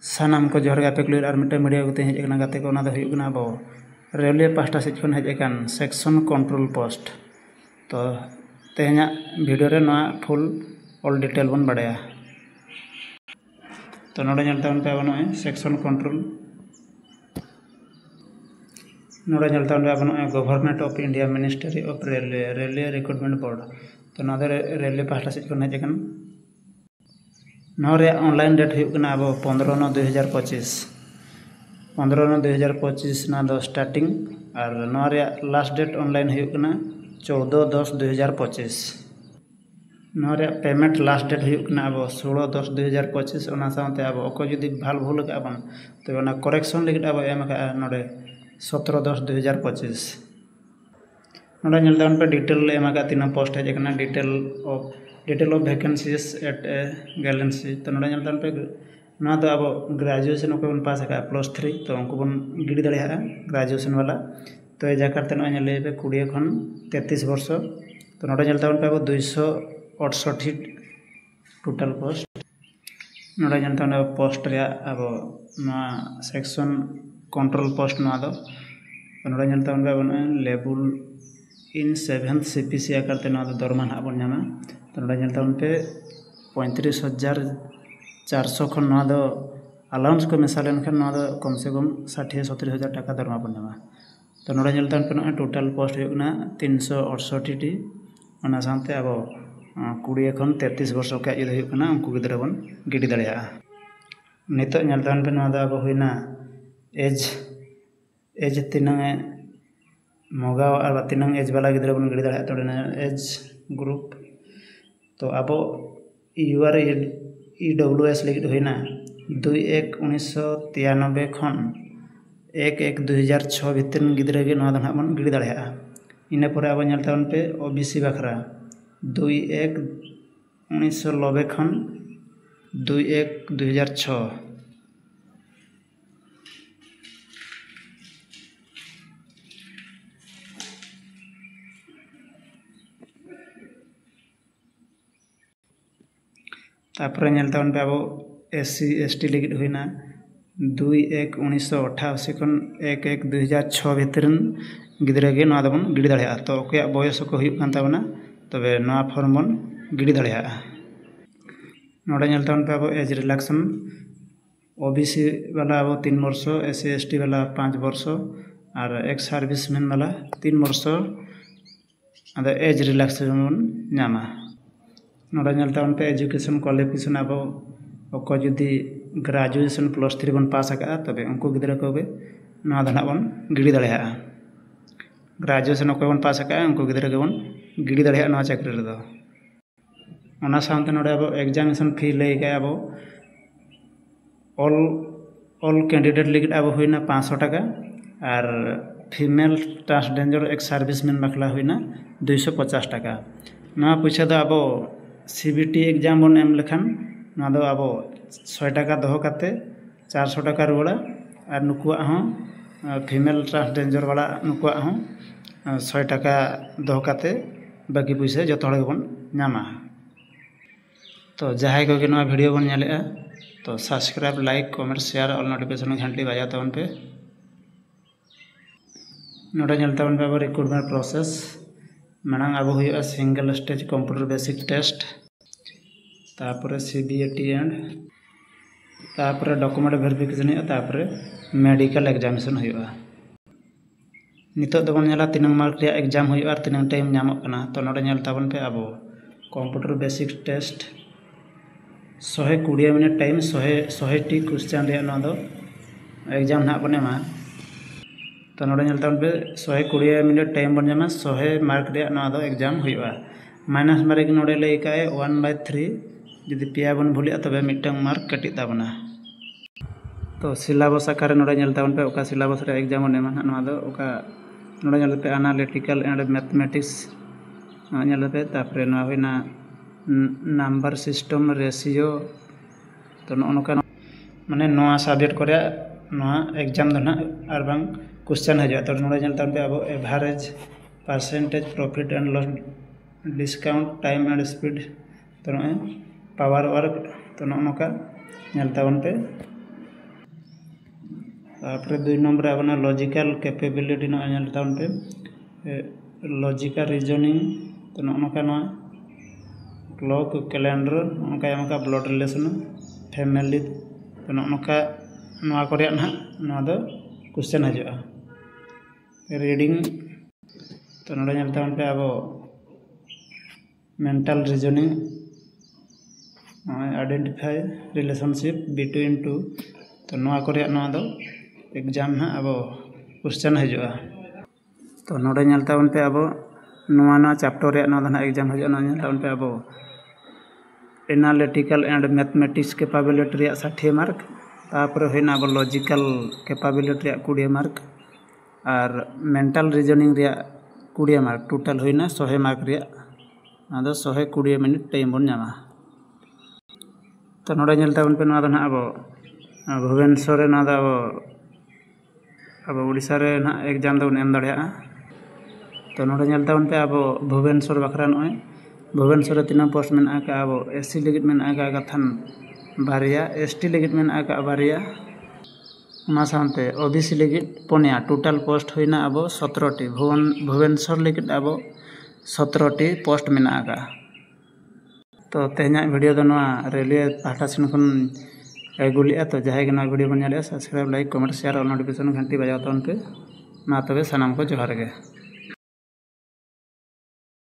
सानाम को जोहर गापे क्लियर और मिट्टे मीडिया को हेज गाते को अब रेलवे पास्टा से हेज सेक्शन कंट्रोल पोस्ट तो तेहना वीडियो रे फुल ऑल डिटेल बन बाड़ाया तो नोड़े पे अब नॉय सेक्शन कंट्रोल नोड़े पे अब नॉय government of India ministry of railway recruitment board तो ना रेलवे पास्टा से हेज ऑनलाइन डेट होना अब 15/9/2025 15/9/2025 ना दो स्टार्टिंग और लास्ट डेट ऑनलाइन होना 14/10/2025 पेमेंट लास्ट डेट होना अब 16/10/2025 साथे अब अको जुदी भाल भूल बन तो करेक्शन लगे अब एम नोड़े 17/10/2025 नोड़े पे डिटेल एम तीन post has detail of vacancies at a glance तो नोड़े पे ना तो अब ग्रेजुएशन को पास +3 तो उनको बन गिड़ी दाड़ा ग्रेजुएशन वाला तो ये जाकर नए पे 20 खन 33 वर्ष तो नोड़े पे अब 268 टोटल पोस्ट नोड़े पोस्ट अब सेक्शन कंट्रोल पोस्ट ना दो नोड़े पे अब लेवल इन 7th CPC आकर दरमा ना बन नामा तो नोड़े पे 35,400 खन अलाउंस को मेसा लेनखान कम से कम 60-70 हज़ार टाका दरमा बन नामा तो नोड़े पे टोटल पोस्ट होना 368 साथे अब 20 खन 33 वर्ष का जुदी उनको गिद्रा बन गिडी दाड़ा नित पे अब होना एज तीनांगे मगाव और तीनांग एज वाला गिद्रा बन गिडी दाड़ा तो एज ग्रुप तो अब UREWS लगे होना 2/1/1993 खन 1/1/2006 भितर गिद्रा के बन गिडी दाड़ा इना पर अब पे OBC बाखरा 2/1/1990 खन 2/1/2006 तापर पे अब SC ST लगे होना 2/1/1988 खन 1/1/2006 भितर गिद्रा के बन गिडी दाड़ा तो अकोया बयस को तबे फॉर्म बन गिडी दाड़ा नोड़े पे अब एज रिलैक्सन OBC वाला अब 3 वर्ष SC ST वाला 5 वर्ष और एक्स सर्विसमैन वाला 3 वर्ष अब एज रिलैक्सेशन बन नामा नोड़े पे एजुकेशन क्वालिफिकेशन अब अको जुदी ग्रेजुएशन +3 बन पास तबे उनको गिद्रा को बन गिडी दाड़ा ग्रेजुएशन अको बन पास उनको गिद्रा के बन गिडी दाड़ा चाकरी रे साथे नोड़े अब एग्जामिनेशन फी लगे अब ऑल कैंडिडेट लगे अब होना 500 टाका और फीमेल ट्रांसजेंडर एक सर्विसमैन बाखला होना 250 टाका पैसा दो अब CBT एग्जाम बन एम लेखान अब 6 टाका दो करते 400 टाका रुआड़ा और नुकुआ फीमेल ट्रांसजेंडर वाला नुकुआ 6 टाका दो करते बाकी पैसा जो बन नामा तो जहाँ को वीडियो बन नेले तो सब्सक्राइब लाइक कमेंट शेयर और नोटिफिकेशन घंटी बजा तबन पे नोड़े पे अब रिक्रूटमेंट प्रोसेस मांग अब हो single stage computer basic test तापर CBAT एंड तापर डॉक्यूमेंट वेरिफिकेशन तापर मेडिकल एग्जामिनेशन हो नित बन तीन मार्क एग्जाम हो तीन टाइम नामना तो नोड़े तबन पे अब computer basic test 120 minute time 100 question exam ना बन एमा तो नोड़े पे 120 मिनट टाइम बन जामा 100 मार्क एग्जाम हो माइनस मार्क नोड़े लैका 1/3 जुदी पेया बन भूल तब मिट्टन मार्क कटी ताबना तो सिलेबस आकार नोड़े पे ओका सिलेबस रे एग्जाम बन एमा नोड़े पे एनालिटिकल एंड मैथमेटिक्स पे तापर होना नंबर सिस्टम रेशियो तो नौका माने नोआ सब्जेक्ट को एग्जाम ना और बांग क्वेश्चन हजू तो नोड़े पे अब average percentage profit and loss discount time and speed तो पावर वर्क तो नौका तबन पे तापर 2 नंबर आबना लॉजिकल कैपेबिलिटी ना ñel taun पे लॉजिकल रीजनिंग तो नका ना क्लॉक कैलेंडर नका एमका ब्लड रिलेशन फैमिली तो नका नवा को ना नवा दो क्वेश्चन हजुआ रीडिंग तो नोडे ñel taun पे अब mental reasoning identify relationship between two तो नवा को ना दो एग्जाम हाँ अब क्वेश्चन हजुआ तो नोडे ñel taun पे अब नवा चैप्टर रे ना एग्जाम हजुआ ना ñel taun पे अब एनालिटिकल एंड मैथमेटिक्स कैपेबिलिटी रे 60 मार्क तापर होइना अब लॉजिकल कैपेबिलिटी रे 20 मार्क और मेंटल रीजनिंग रे 20 मार्क टोटल होइना 100 मार्क रे आदो 120 मिनट टाइम बन जामा तो नोडे ñel taun पे ना अब भुवनेश्वर रे ना अब उड़ीसा रे ना एग्जाम दो एम दाड़िया तो नोडे ñel taun पे अब भुवनेश्वर बखरा नय भुवनेश्वर रे 3 पोस्ट में आका अब एससी लिगिट में आका कथन बारिया एसटी लिगिट में आका बारिया उना सानते ओबीसी लिगिट पोनिया टोटल पोस्ट होइना अब 17 टी भुवनेश्वर लिगिट अब 17 टी पोस्ट में आका तो तेहना वीडियो दो नवा रेलवे पाटा सिन खन एगुलिया तो जहां के नवा वीडियो बन जाले सब्सक्राइब लाइक कमेंट शेयर और नोटिफिकेशन घंटी बजाओ तो उनके मा तबे सनाम को जोहार गे।